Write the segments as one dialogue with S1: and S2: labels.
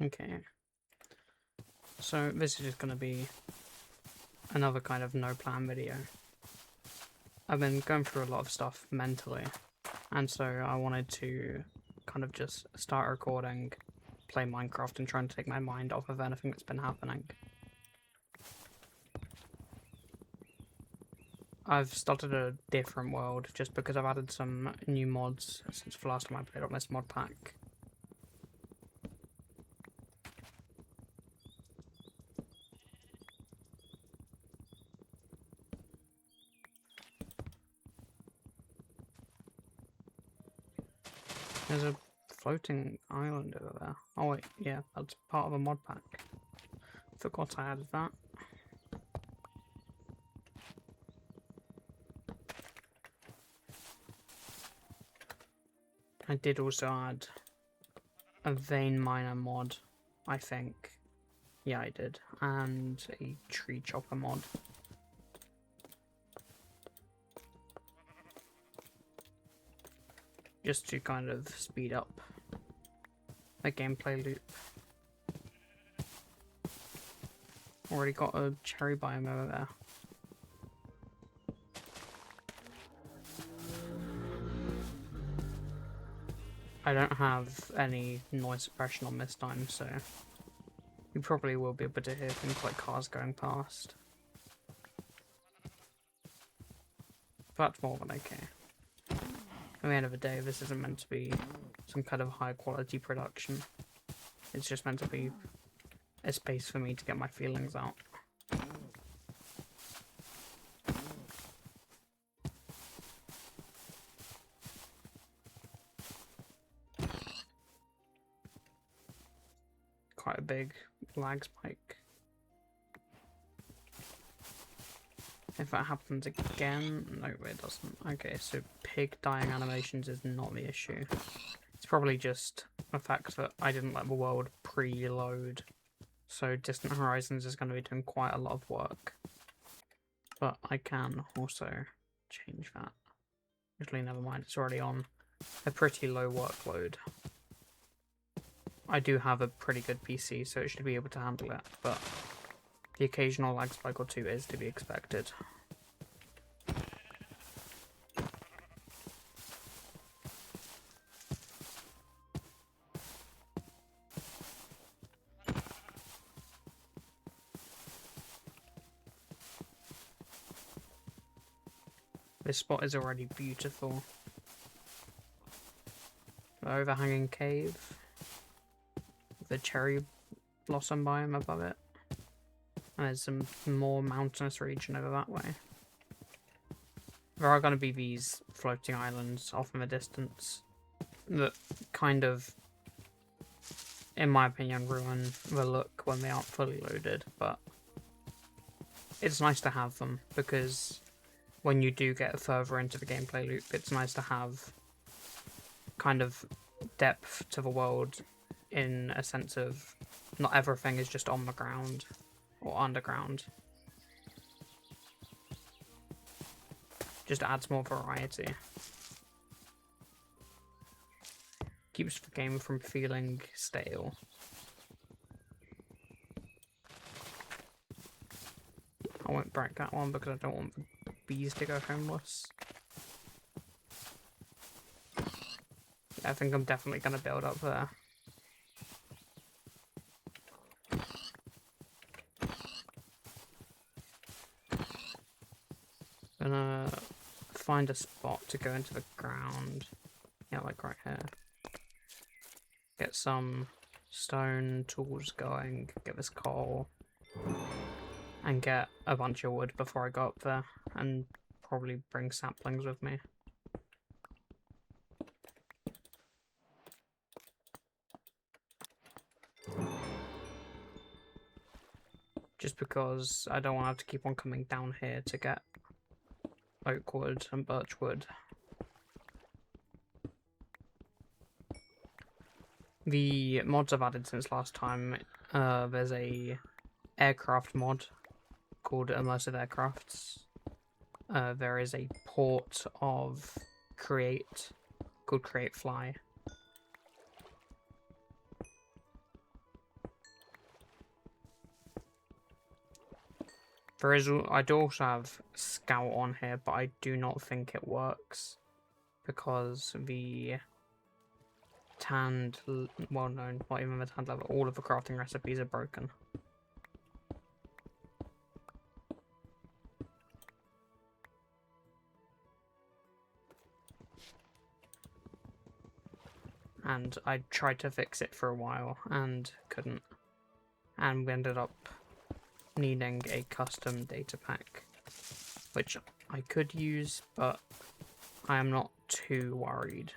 S1: Okay. So this is just going to be another kind of no plan video. I've been going through a lot of stuff mentally, and so I wanted to kind of just start recording, play Minecraft, and try and take my mind off of anything that's been happening. I've started a different world just because I've added some new mods since the last time I played on this mod pack. There's a floating island over there. Oh wait, yeah, that's part of a mod pack. Forgot I added that. I did also add a vein miner mod, I think. Yeah, I did. And a tree chopper mod. Just to kind of speed up the gameplay loop. Already got a cherry biome over there. I don't have any noise suppression on this time, so you probably will be able to hear things like cars going past. But that's more than okay. At the end of the day, this isn't meant to be some kind of high quality production. It's just meant to be a space for me to get my feelings out. Quite a big lag spike. If that happens again, no it doesn't. Okay, so pig dying animations is not the issue. It's probably just the fact that I didn't let the world preload. So Distant Horizons is going to be doing quite a lot of work. But I can also change that. Actually, never mind, it's already on a pretty low workload. I do have a pretty good PC, so it should be able to handle it, but the occasional lag spike or two is to be expected. This spot is already beautiful. The overhanging cave. The cherry blossom biome above it. And there's some more mountainous region over that way. There are going to be these floating islands off in the distance that kind of, in my opinion, ruin the look when they aren't fully loaded, but it's nice to have them because when you do get further into the gameplay loop, it's nice to have kind of depth to the world in a sense of not everything is just on the ground or underground. Just adds more variety. Keeps the game from feeling stale. I won't break that one because I don't want the bees to go homeless. I think I'm definitely going to build up there. Gonna find a spot to go into the ground. Yeah, like right here. Get some stone tools going, get this coal, and get a bunch of wood before I go up there, and probably bring saplings with me. Just because I don't want to have to keep on coming down here to get oak wood and birch wood. The mods I've added since last time, there's a aircraft mod called Immersive Aircrafts. There is a port of Create called Create Fly. There is. I do also have Scout on here, but I do not think it works because the tanned, well, no, not even the tanned level. All of the crafting recipes are broken. And I tried to fix it for a while and couldn't. And we ended up needing a custom data pack, which I could use, but I am not too worried.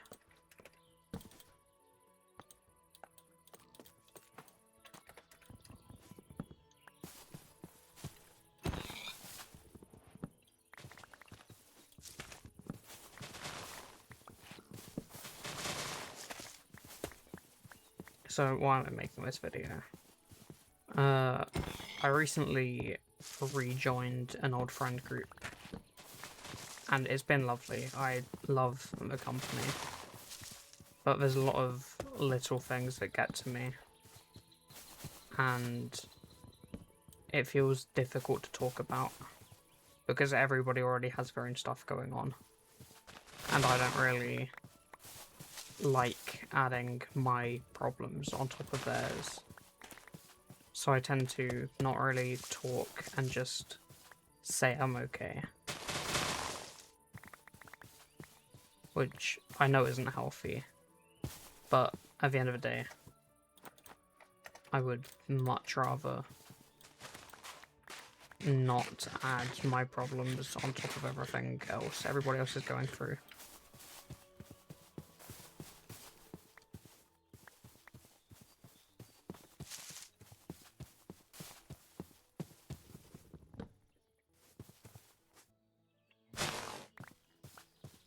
S1: So why am I making this video? I recently rejoined an old friend group, and it's been lovely. I love the company, but there's a lot of little things that get to me, and it feels difficult to talk about because everybody already has their own stuff going on, and I don't really like adding my problems on top of theirs. So I tend to not really talk and just say I'm okay. Which I know isn't healthy, but at the end of the day, I would much rather not add my problems on top of everything else everybody else is going through.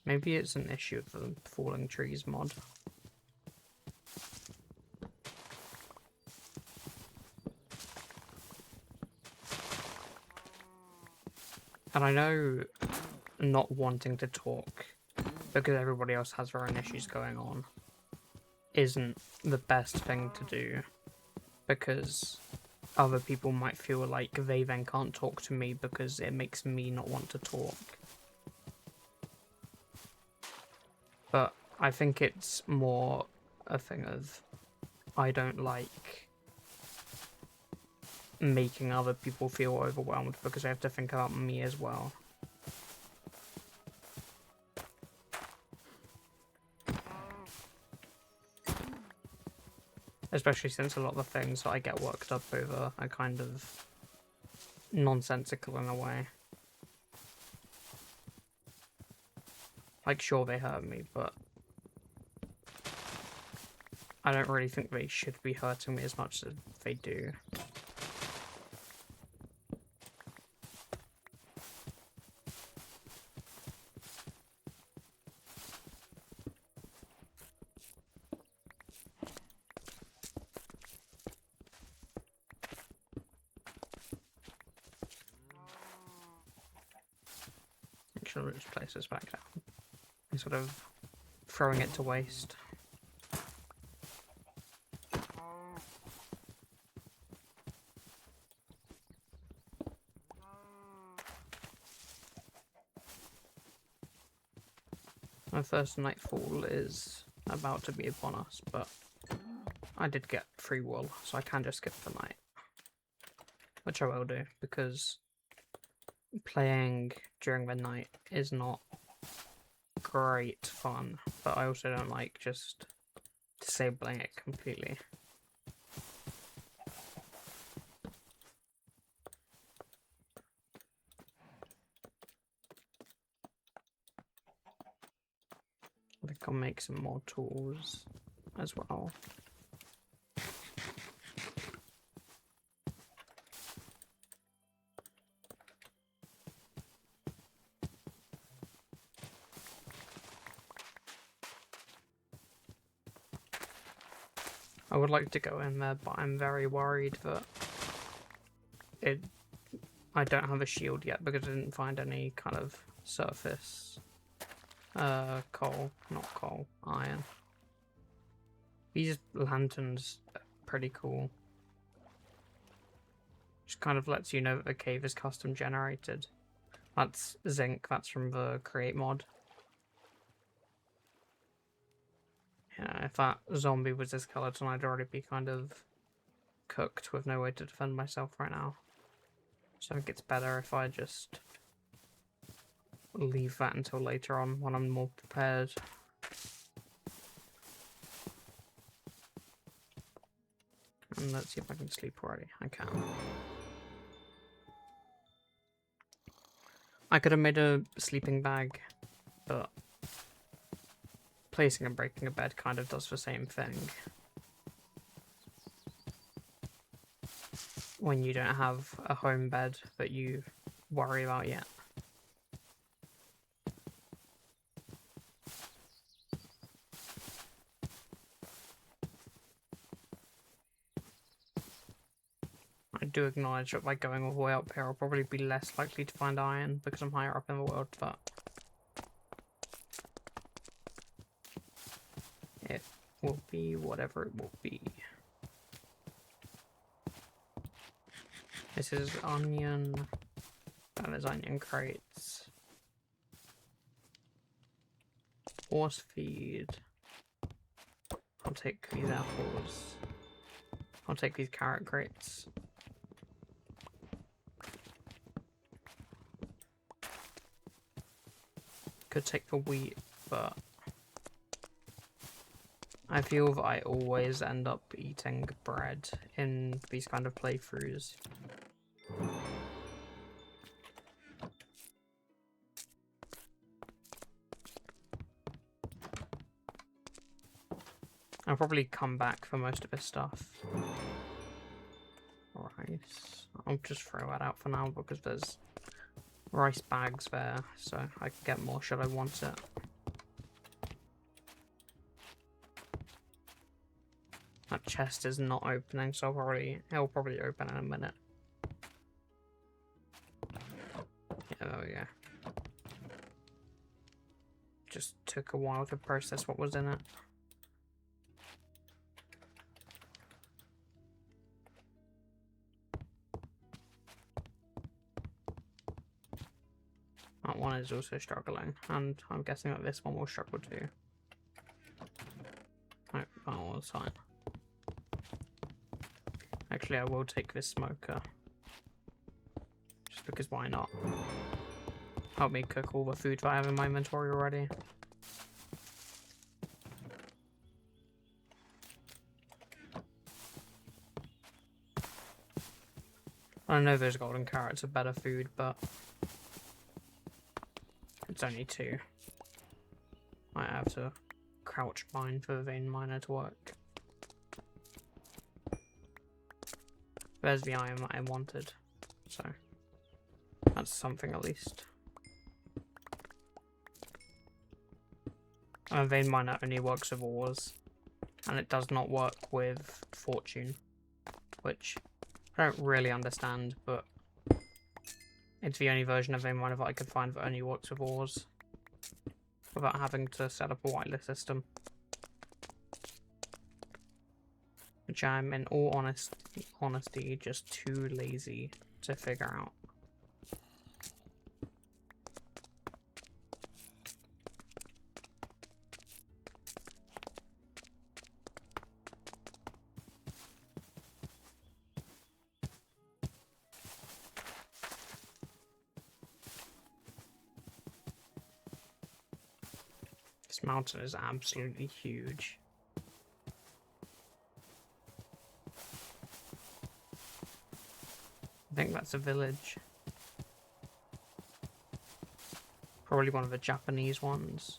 S1: Maybe it's an issue of the falling trees mod. And I know not wanting to talk because everybody else has their own issues going on isn't the best thing to do, because other people might feel like they then can't talk to me because it makes me not want to talk. But I think it's more a thing of I don't like making other people feel overwhelmed because I have to think about me as well. Especially since a lot of the things that I get worked up over are kind of nonsensical in a way. Like, sure, they hurt me, but I don't really think they should be hurting me as much as they do. Actually, let's place this back down. I'm sort of throwing it to waste. My first nightfall is about to be upon us, but I did get free wool, so I can just skip the night. Which I will do, because playing during the night is not great fun, but I also don't like just disabling it completely. I think I'll make some more tools as well. I would like to go in there, but I'm very worried that I don't have a shield yet because I didn't find any kind of surface coal, not coal, iron. These lanterns are pretty cool. Just kind of lets you know that the cave is custom generated. That's zinc, that's from the create mod. Yeah, if that zombie was a skeleton, I'd already be kind of cooked with no way to defend myself right now. So I think it's better if I just leave that until later on when I'm more prepared. And let's see if I can sleep already. I can. I could have made a sleeping bag, but placing and breaking a bed kind of does the same thing. When you don't have a home bed that you worry about yet. I do acknowledge that by going all the way up here, I'll probably be less likely to find iron because I'm higher up in the world, but it will be whatever it will be. This is onion, and there's onion crates. Horse feed. I'll take these apples. I'll take these carrot crates. Could take the wheat, but I feel that I always end up eating bread in these kind of playthroughs. I'll probably come back for most of this stuff. Rice. I'll just throw that out for now because there's rice bags there, so I can get more should I want it. That chest is not opening, so it'll probably open in a minute. Yeah, there we go. Just took a while to process what was in it. That one is also struggling, and I'm guessing that this one will struggle too. Oh, that was fine. Actually, I will take this smoker. Just because why not? Help me cook all the food that I have in my inventory already. I know those golden carrots are better food, but it's only 2. I have to crouch mine for the vein miner to work. There's the iron that I wanted, so that's something at least. A vein miner only works with ores, and it does not work with fortune, which I don't really understand, but it's the only version of vein miner that I could find that only works with ores, without having to set up a whitelist system. Which I'm, in all honesty, just too lazy to figure out. This mountain is absolutely huge. I think that's a village. Probably one of the Japanese ones.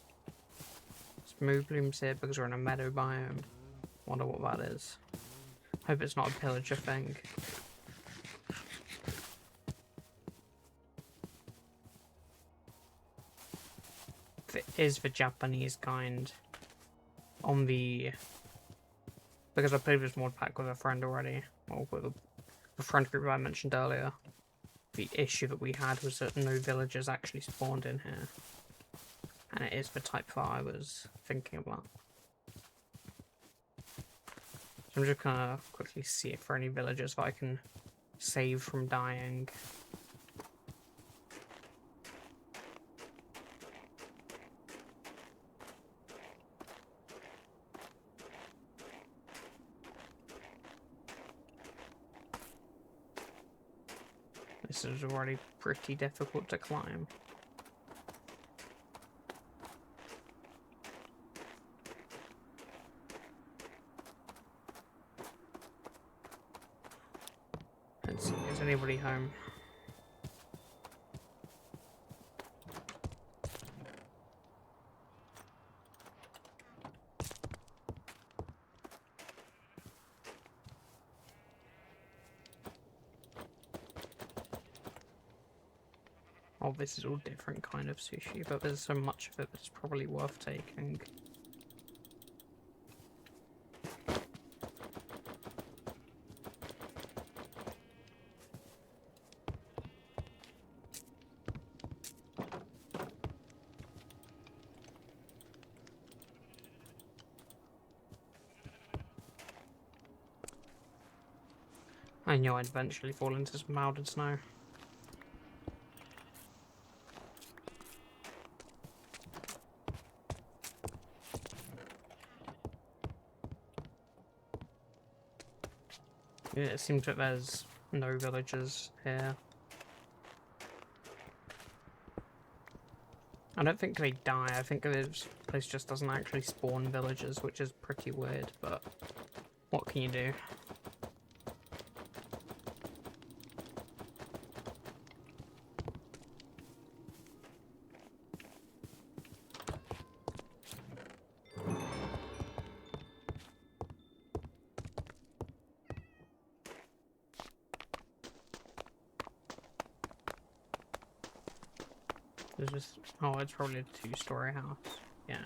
S1: Smooth blooms here because we're in a meadow biome. Wonder what that is. Hope it's not a pillager thing. If it is the Japanese kind, on the... because I played this mod pack with a friend already, or with the friend group I mentioned earlier, the issue that we had was that no villagers actually spawned in here. And it is the type that I was thinking about. So I'm just gonna quickly see if there are any villagers that I can save from dying. This is already pretty difficult to climb. Let's see, is anybody home? Oh, this is all different kind of sushi, but there's so much of it that's probably worth taking. I knew I'd eventually fall into some powdered snow. Yeah, it seems that there's no villagers here. I don't think they die. I think this place just doesn't actually spawn villagers, which is pretty weird, but what can you do? There's just... oh, it's probably a two-story house. Yeah.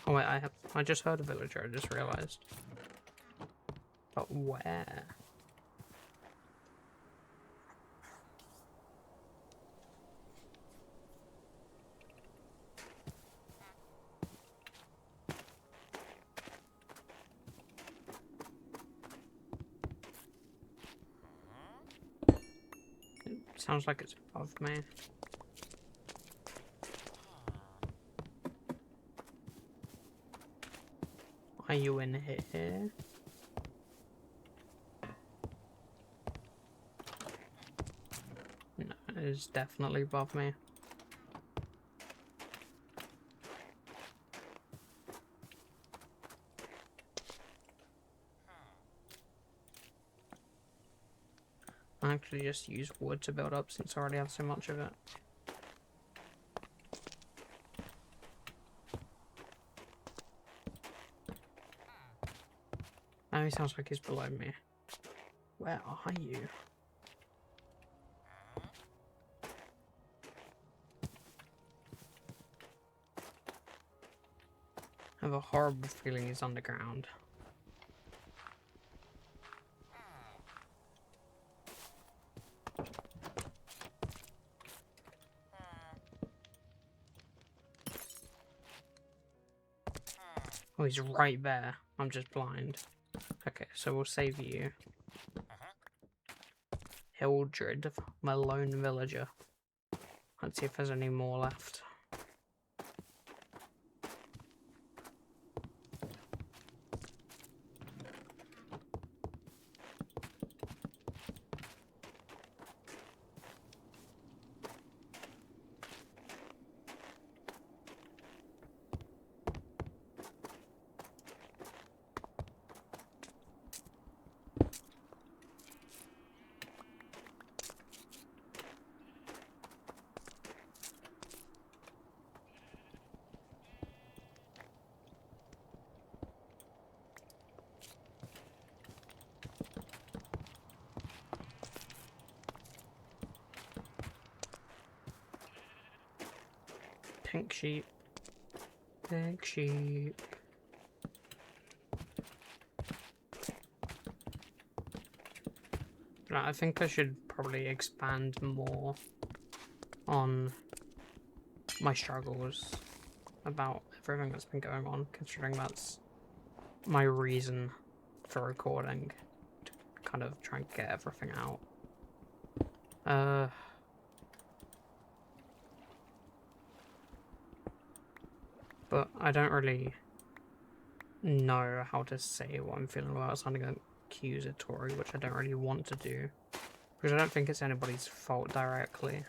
S1: Oh wait, I just heard a villager, I just realised. But where? It sounds like it's above me. Are you in here? No, it is definitely above me. I actually just use wood to build up since I already have so much of it. Now he sounds like he's below me. Where are you? I have a horrible feeling he's underground. Oh, he's right there. I'm just blind. Okay, so we'll save you. Hildred, my lone villager. Let's see if there's any more left. Pink sheep. Pink sheep. Right, I think I should probably expand more on my struggles about everything that's been going on, considering that's my reason for recording, to kind of try and get everything out. But I don't really know how to say what I'm feeling about sounding accusatory, which I don't really want to do, because I don't think it's anybody's fault directly.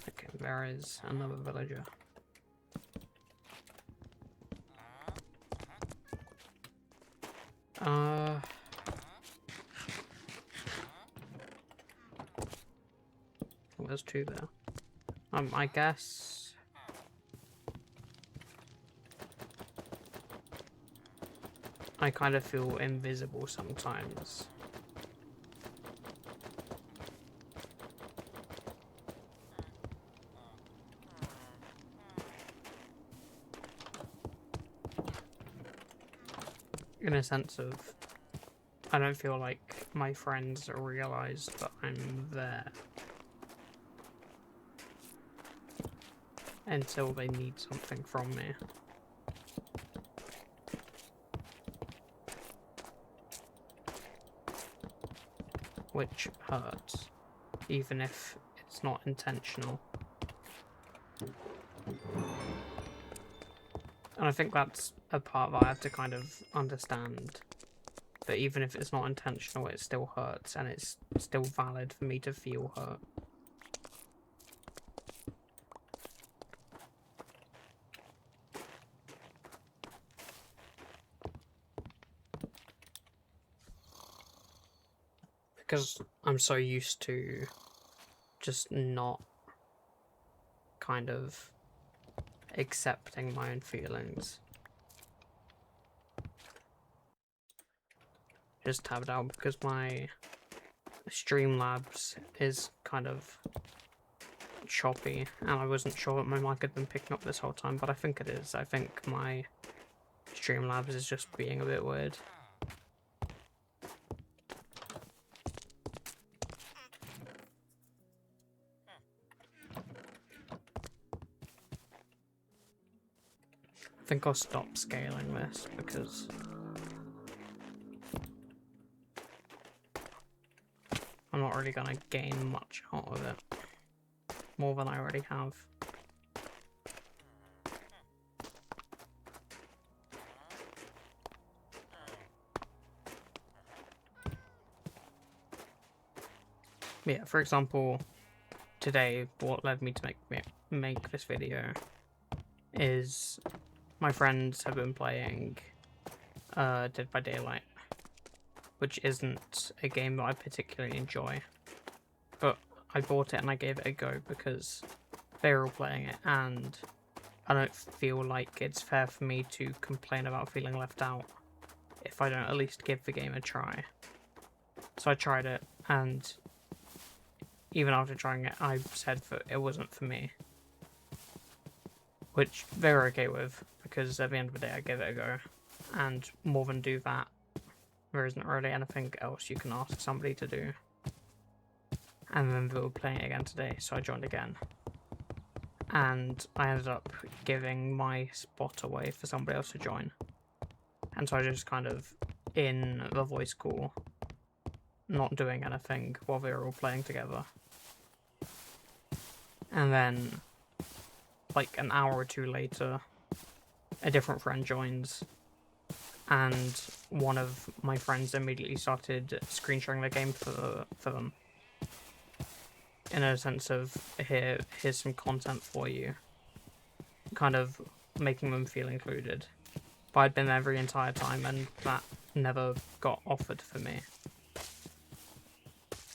S1: Okay, there is another villager. Well, there's two there. I guess I kind of feel invisible sometimes. In a sense of, I don't feel like my friends realize that I'm there until they need something from me. Which hurts, even if it's not intentional. And I think that's a part that I have to kind of understand, that even if it's not intentional, it still hurts, and it's still valid for me to feel hurt. Because I'm so used to just not kind of accepting my own feelings. Just tabbed out because my Streamlabs is kind of choppy, and I wasn't sure what my mic had been picking up this whole time, but I think it is. I think my Streamlabs is just being a bit weird. I think I'll stop scaling this because I'm not really going to gain much out of it, more than I already have. Yeah, for example, today what led me to make this video is my friends have been playing Dead by Daylight, which isn't a game that I particularly enjoy, but I bought it and I gave it a go because they were all playing it, and I don't feel like it's fair for me to complain about feeling left out if I don't at least give the game a try. So I tried it, and even after trying it, I said that it wasn't for me, which they were okay with, because at the end of the day I gave it a go, and more than do that, there isn't really anything else you can ask somebody to do. And then they were playing it again today, so I joined again, and I ended up giving my spot away for somebody else to join, and so I just kind of in the voice call, not doing anything while they were all playing together. And then like an hour or two later, a different friend joins, and one of my friends immediately started screen sharing the game for them, in a sense of, here's some content for you, kind of making them feel included. But I'd been there the entire time, and that never got offered for me,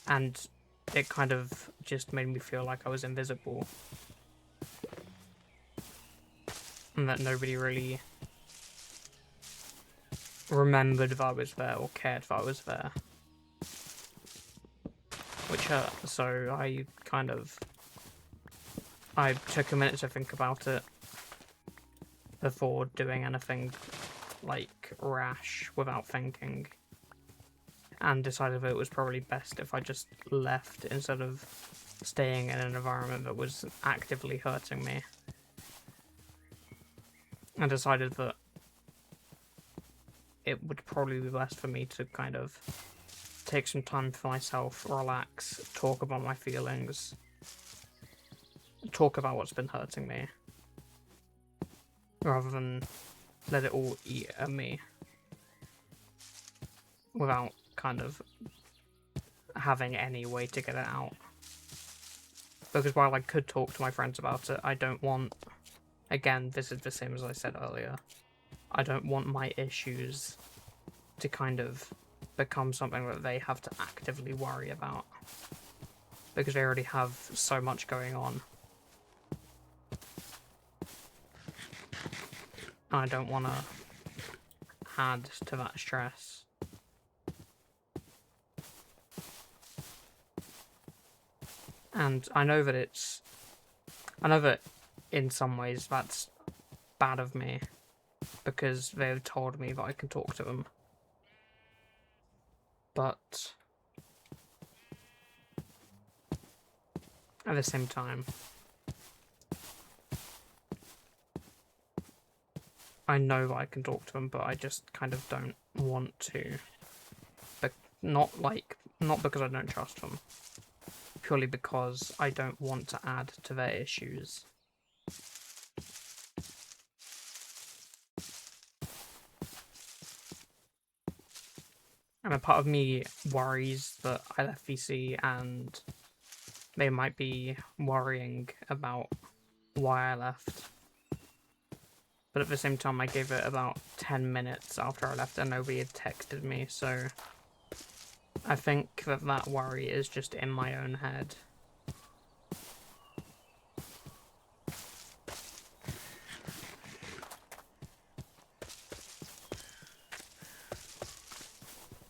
S1: and it kind of just made me feel like I was invisible, and that nobody really remembered that I was there or cared that I was there, which hurt. So I took a minute to think about it, before doing anything like rash without thinking, and decided that it was probably best if I just left instead of staying in an environment that was actively hurting me. I decided that it would probably be best for me to kind of take some time for myself, relax, talk about my feelings, talk about what's been hurting me, rather than let it all eat at me without kind of having any way to get it out. Because while I could talk to my friends about it, I don't want, again, this is the same as I said earlier, I don't want my issues to kind of become something that they have to actively worry about, because they already have so much going on. I don't want to add to that stress. And I know that in some ways that's bad of me, because they've told me that I can talk to them. But at the same time, I know that I can talk to them, but I just kind of don't want to. But not because I don't trust them, purely because I don't want to add to their issues. And a part of me worries that I left VC and they might be worrying about why I left. But at the same time, I gave it about 10 minutes after I left and nobody had texted me, so I think that worry is just in my own head.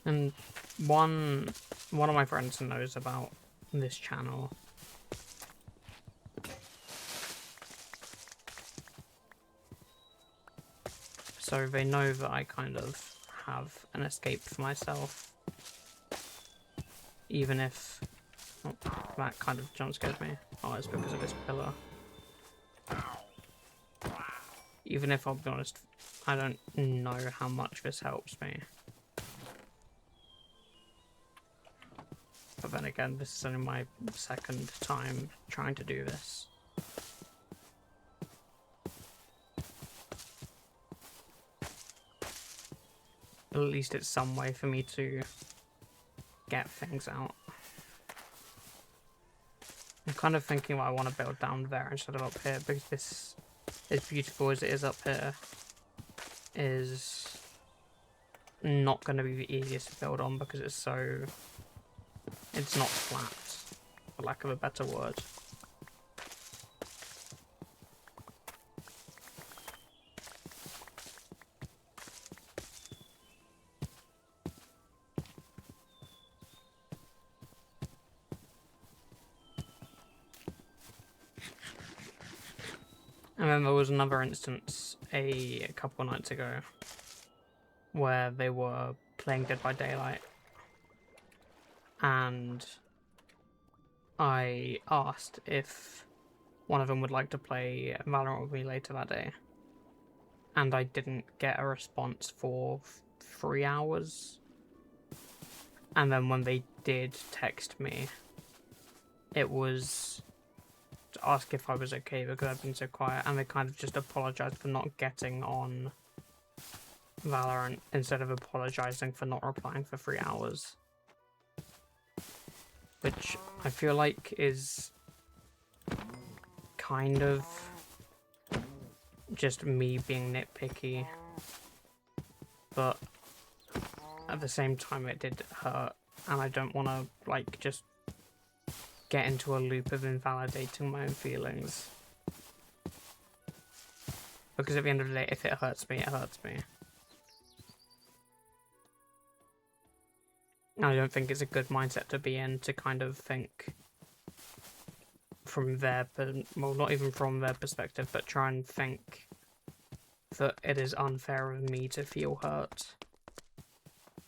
S1: And one of my friends knows about this channel. So they know that I kind of have an escape for myself. Even if... Oh, that kind of jump scared me. Oh, it's because of this pillar. Even if, I'll be honest, I don't know how much this helps me. But then again, this is only my second time trying to do this. But at least it's some way for me to get things out. I'm kind of thinking I want to build down there instead of up here, because this, as beautiful as it is up here, is not going to be the easiest to build on because it's not flat, for lack of a better word. And then there was another instance a couple of nights ago where they were playing Dead by Daylight, and I asked if one of them would like to play Valorant with me later that day, and I didn't get a response for 3 hours. And then when they did text me, it was to ask if I was okay because I've been so quiet, and they kind of just apologized for not getting on Valorant instead of apologizing for not replying for 3 hours. Which I feel like is kind of just me being nitpicky, but at the same time it did hurt, and I don't want to like just get into a loop of invalidating my own feelings, because at the end of the day, if it hurts me, it hurts me. I don't think it's a good mindset to be in, to kind of think from their, well, not even from their perspective, but try and think that it is unfair of me to feel hurt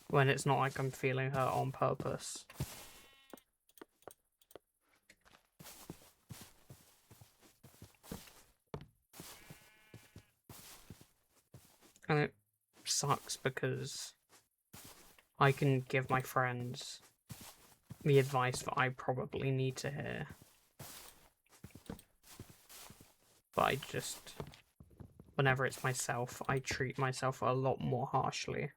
S1: when it's not like I'm feeling hurt on purpose. And it sucks because I can give my friends the advice that I probably need to hear. But I just, whenever it's myself, I treat myself a lot more harshly.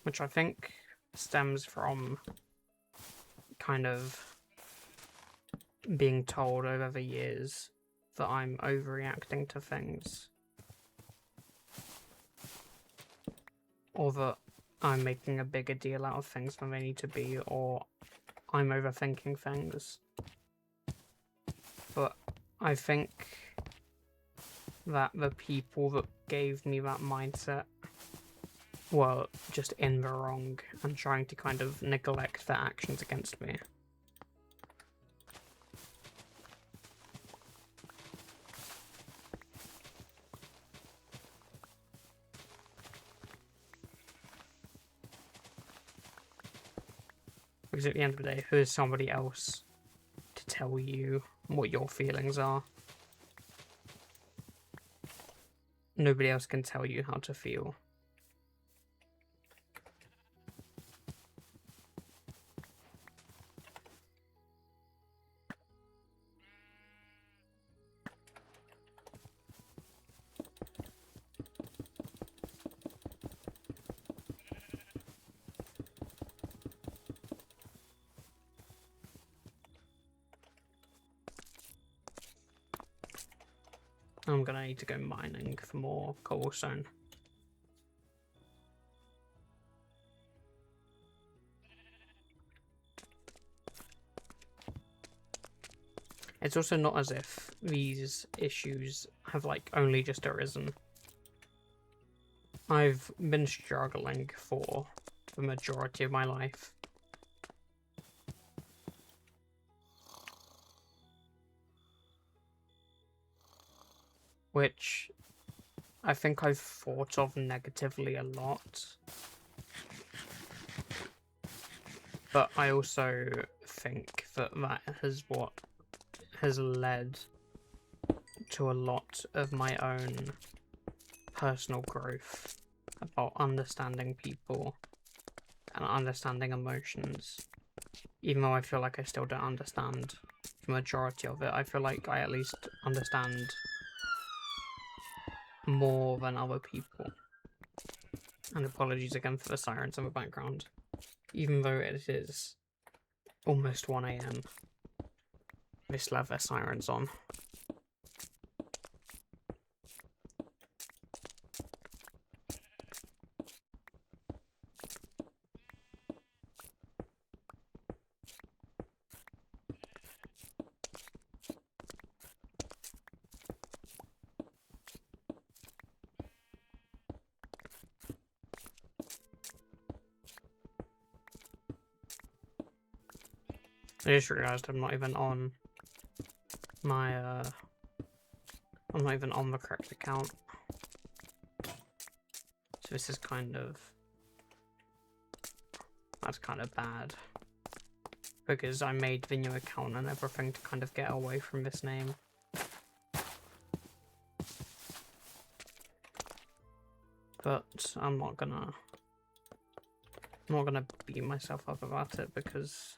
S1: Which I think stems from kind of being told over the years that I'm overreacting to things. Or that I'm making a bigger deal out of things than they need to be, or I'm overthinking things. But I think that the people that gave me that mindset were just in the wrong and trying to kind of neglect their actions against me. Because at the end of the day, who is somebody else to tell you what your feelings are? Nobody else can tell you how to feel. I'm gonna need to go mining for more cobblestone. It's also not as if these issues have like only just arisen. I've been struggling for the majority of my life. Which I think I've thought of negatively a lot. But I also think that that is what has led to a lot of my own personal growth about understanding people and understanding emotions. Even though I feel like I still don't understand the majority of it, I feel like I at least understand more than other people. And apologies again for the sirens in the background. Even though it is almost 1 AM, they still have their sirens on. I just realised I'm not even on my, I'm not even on the correct account. So this is kind of, that's kind of bad. Because I made the new account and everything to kind of get away from this name. But I'm not gonna beat myself up about it because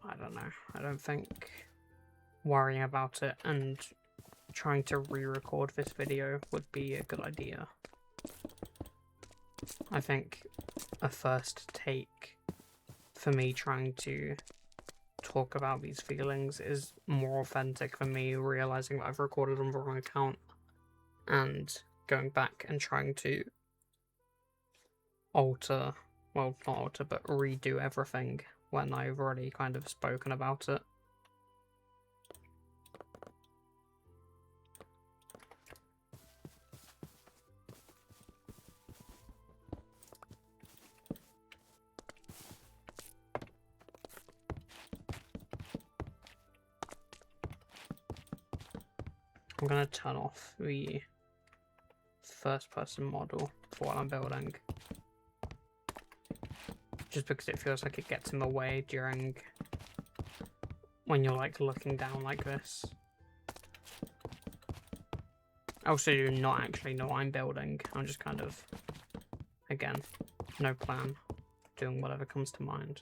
S1: I don't know. I don't think worrying about it and trying to re-record this video would be a good idea. I think a first take for me trying to talk about these feelings is more authentic than me realizing that I've recorded on the wrong account and going back and trying to alter, well, not alter, but redo everything when I've already kind of spoken about it. I'm gonna turn off the first person model for what I'm building. Just because it feels like it gets in the way during when you're like looking down like this. I also do not actually know what I'm building. I'm just kind of, again, no plan, doing whatever comes to mind.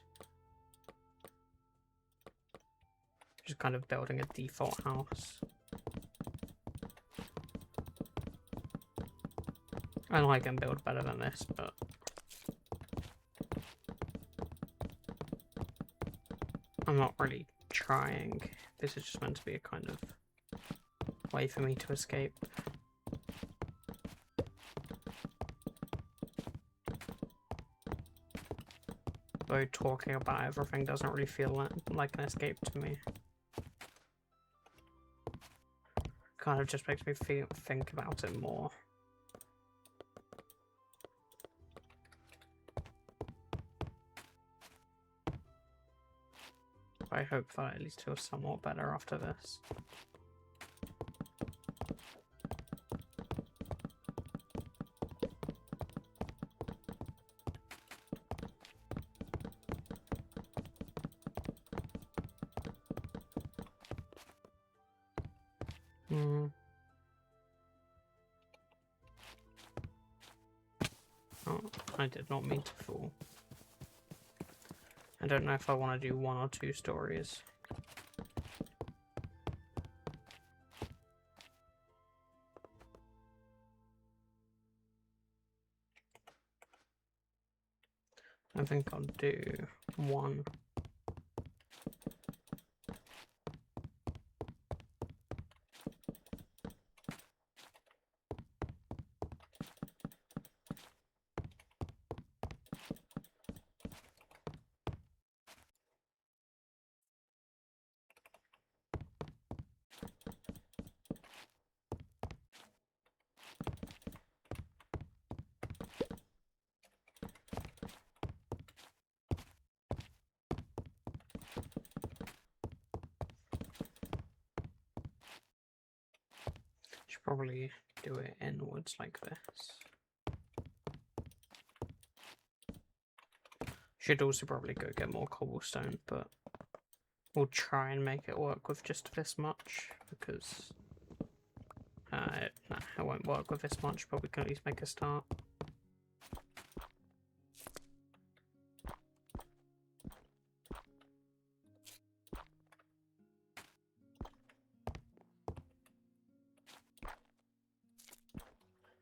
S1: Just kind of building a default house. I know I can build better than this, but I'm not really trying. This is just meant to be a kind of way for me to escape. Though talking about everything doesn't really feel like an escape to me. Kind of just makes me think about it more. I hope that I at least feel somewhat better after this. Oh, I did not mean to fall. I don't know if I want to do 1 or 2 stories. I think I'll do 1. Should probably do it inwards like this. Should also probably go get more cobblestone, but we'll try and make it work with just this much, because it won't work with this much, but we can at least make a start.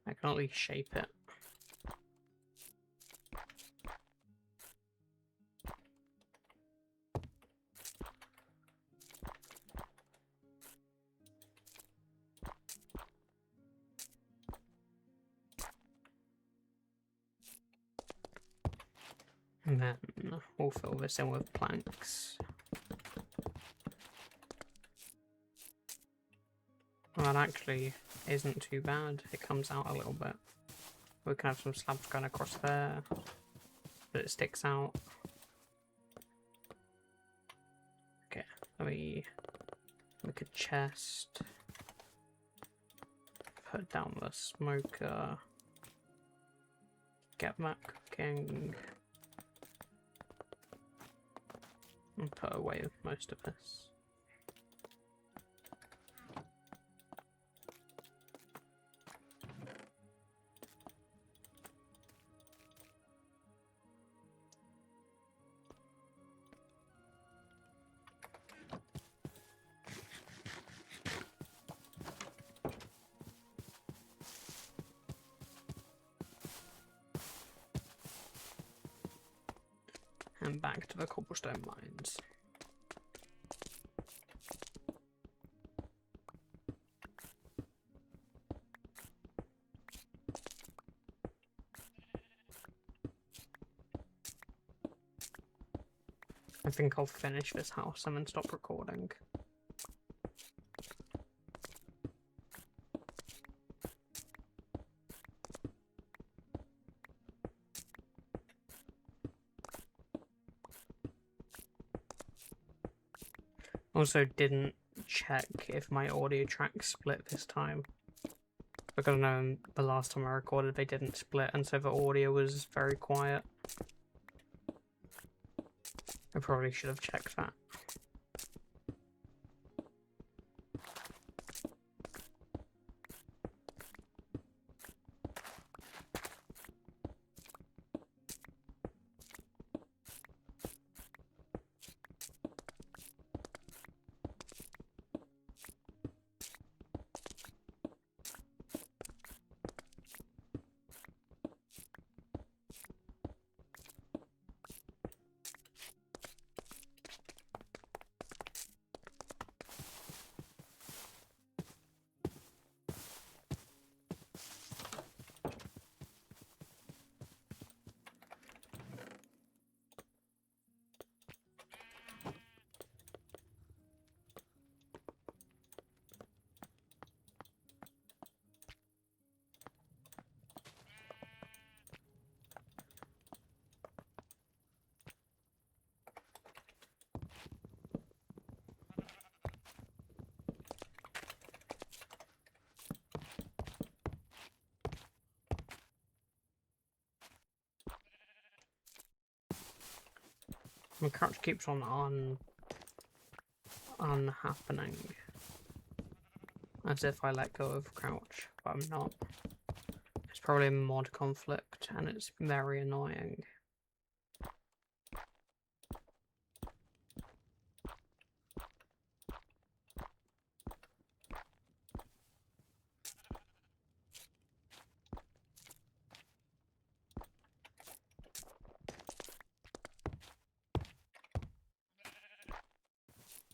S1: I can at least shape it. And then we'll fill this in with planks. Well, that actually isn't too bad. It comes out a little bit. We can have some slabs going across there, but it sticks out. Okay, let me make a chest. Put down the smoker. Get that cooking. And put away most of this. And back to the cobblestone mines. I think I'll finish this house and then stop recording. Also didn't check if my audio track split this time. Because I know the last time I recorded they didn't split, and so the audio was very quiet. I probably should have checked that. My crouch keeps on unhappening. As if I let go of crouch, but I'm not. It's probably a mod conflict, and it's very annoying.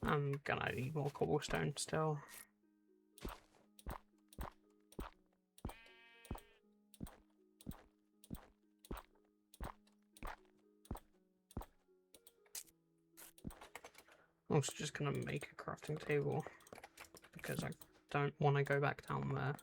S1: I'm gonna need more cobblestone still. I'm also just gonna make a crafting table because I don't want to go back down there.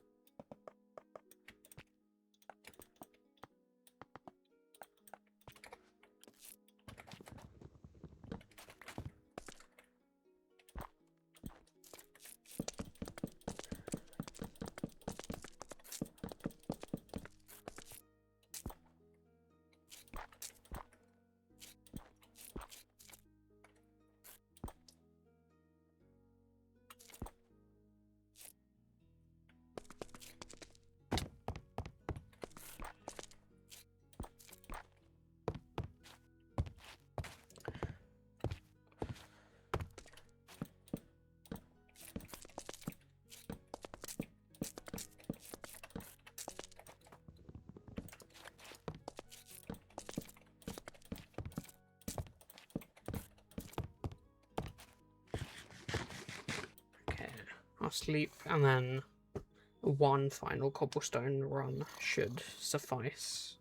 S1: I'll sleep, and then one final cobblestone run should suffice.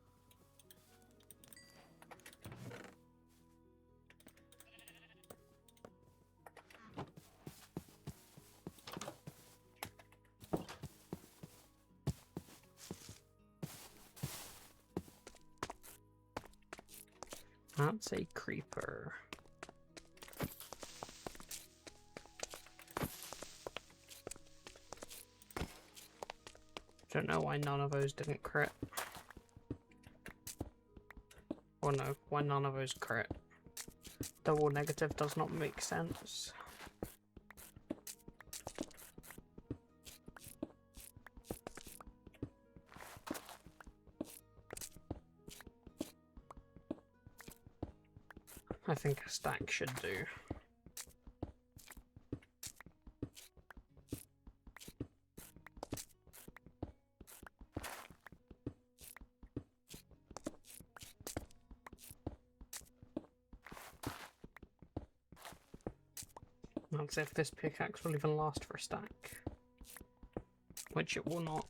S1: That's a creeper. Don't know why none of those didn't crit. Or no, why none of those crit. Double negative does not make sense. I think a stack should do. Let's see if this pickaxe will even last for a stack. Which it will not.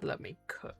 S1: let me cook.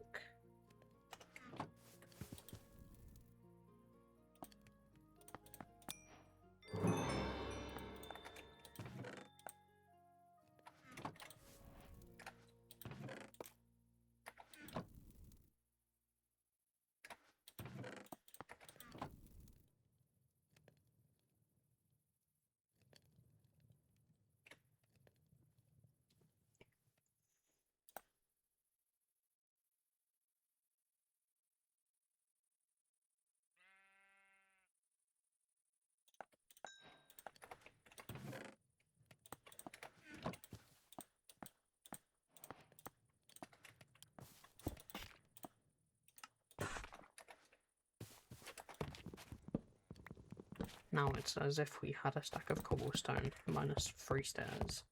S1: Now it's as if we had a stack of cobblestone minus 3 stairs.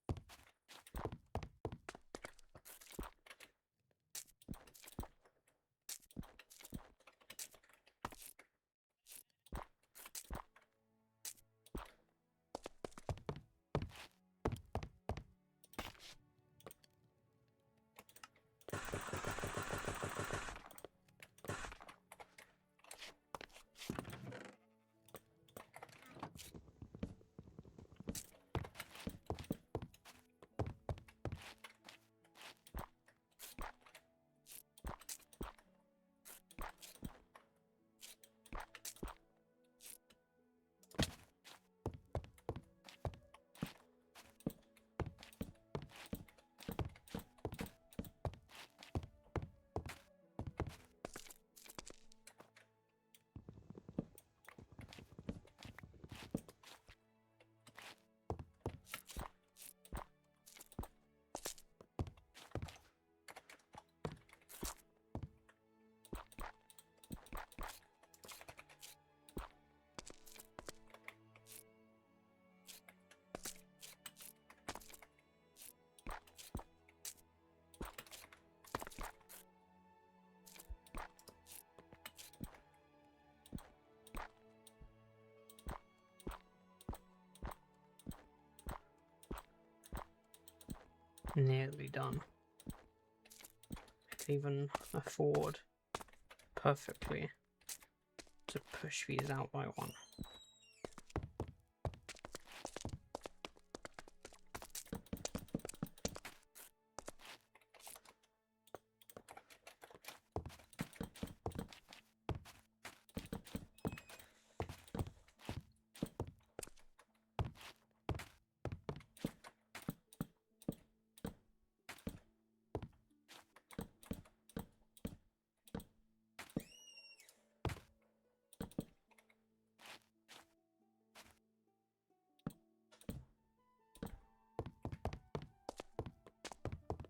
S1: Nearly done. I can even afford perfectly to push these out by one.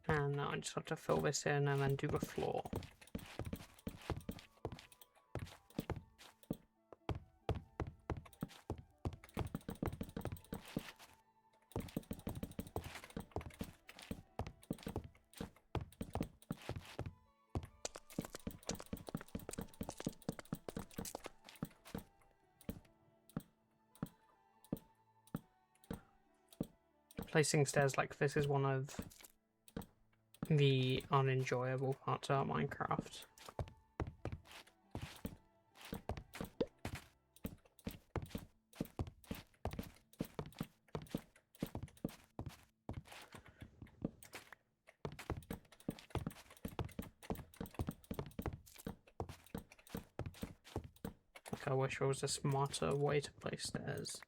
S1: And now I just have to fill this in and then do the floor. Placing stairs like this is one of the unenjoyable parts about Minecraft. Like, I wish there was a smarter way to place stairs.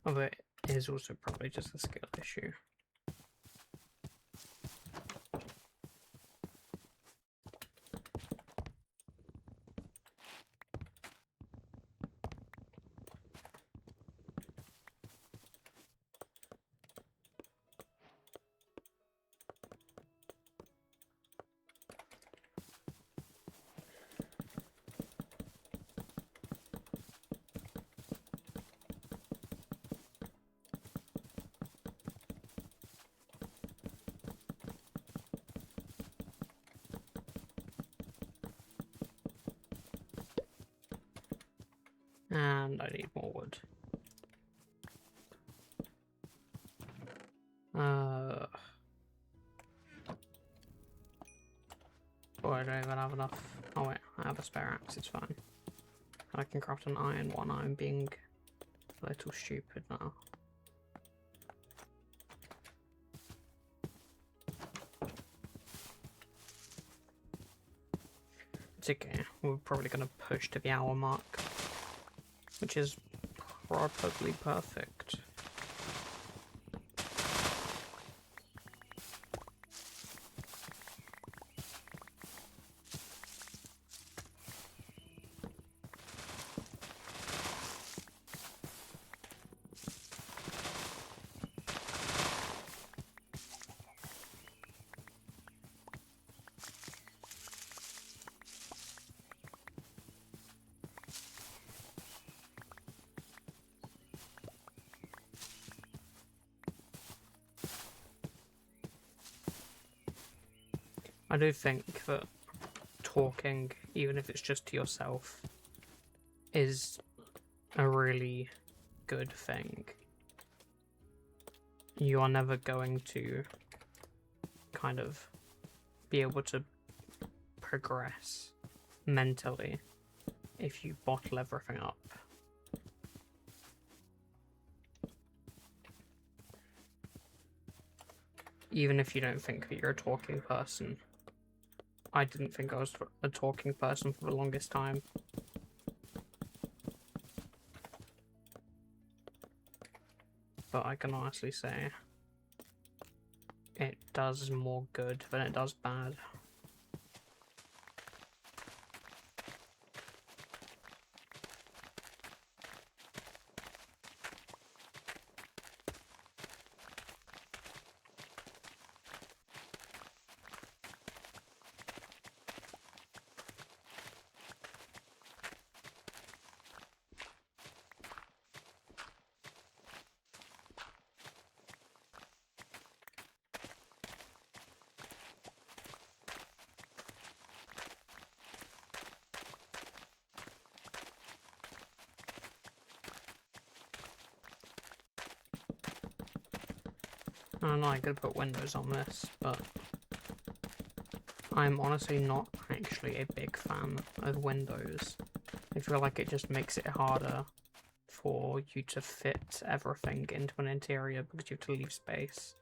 S1: Although it is also probably just a skill issue. And I need more wood. Oh, I don't even have enough. Oh wait, I have a spare axe, it's fine. I can craft an iron one. I'm being a little stupid now. It's okay, we're probably going to push to the hour mark, which is probably perfect. I do think that talking, even if it's just to yourself, is a really good thing. You are never going to kind of be able to progress mentally if you bottle everything up. Even if you don't think that you're a talking person. I didn't think I was a talking person for the longest time. But I can honestly say it does more good than it does bad. I know I could put windows on this, but I'm honestly not actually a big fan of windows. I feel like it just makes it harder for you to fit everything into an interior because you have to leave space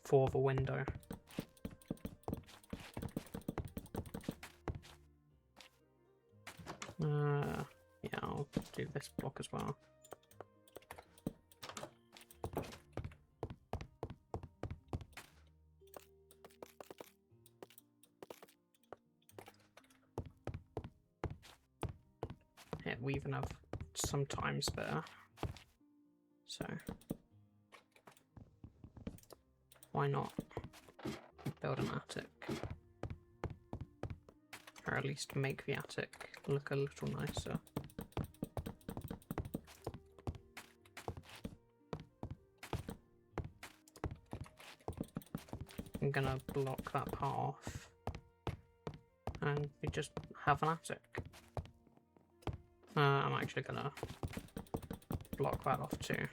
S1: for the window. Yeah, I'll do this block as well. Yeah, we even have some time spare, so why not build an attic? Or at least make the attic look a little nicer. I'm gonna block that part off, and we just have an attic. I'm actually gonna block that off too.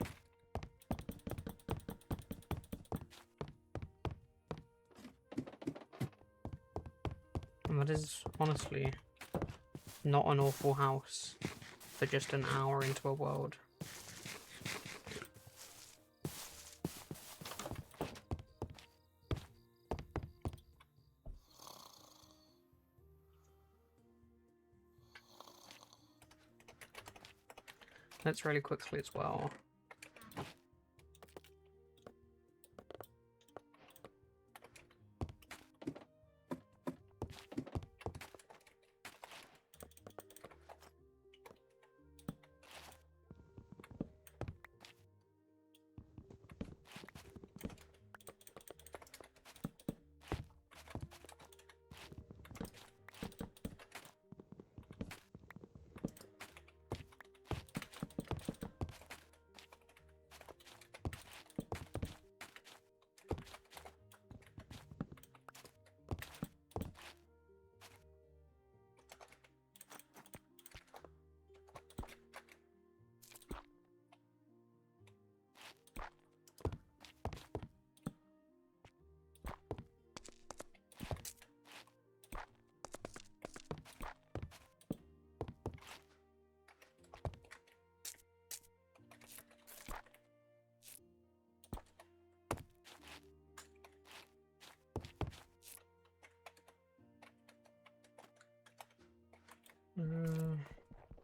S1: And that is honestly not an awful house for just an hour into a world. Let's really quickly as well.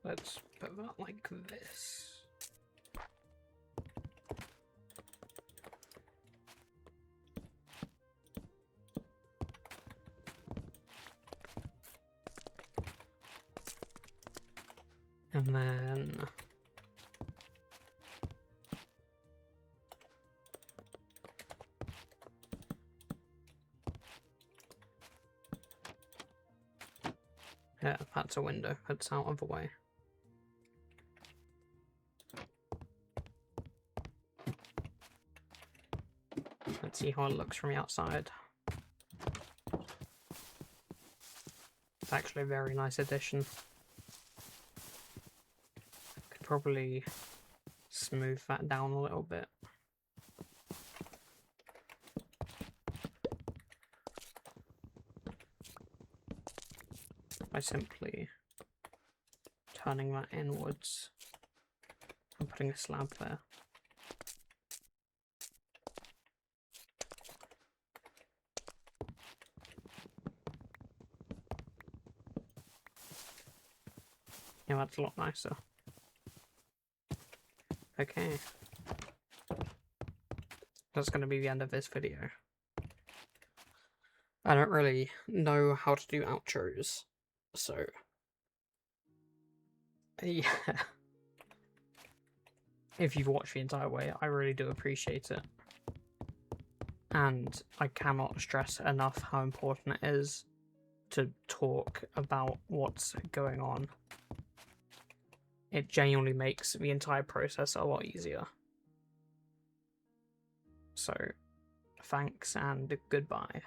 S1: Let's put that like this. And then yeah, that's a window. That's out of the way. Let's see how it looks from the outside. It's actually a very nice addition. Could probably smooth that down a little bit. By simply turning that inwards and putting a slab there. Yeah, that's a lot nicer. Okay. That's going to be the end of this video. I don't really know how to do outros, so yeah. If you've watched the entire way, I really do appreciate it. And I cannot stress enough how important it is to talk about what's going on. It genuinely makes the entire process a lot easier. So, thanks and goodbye.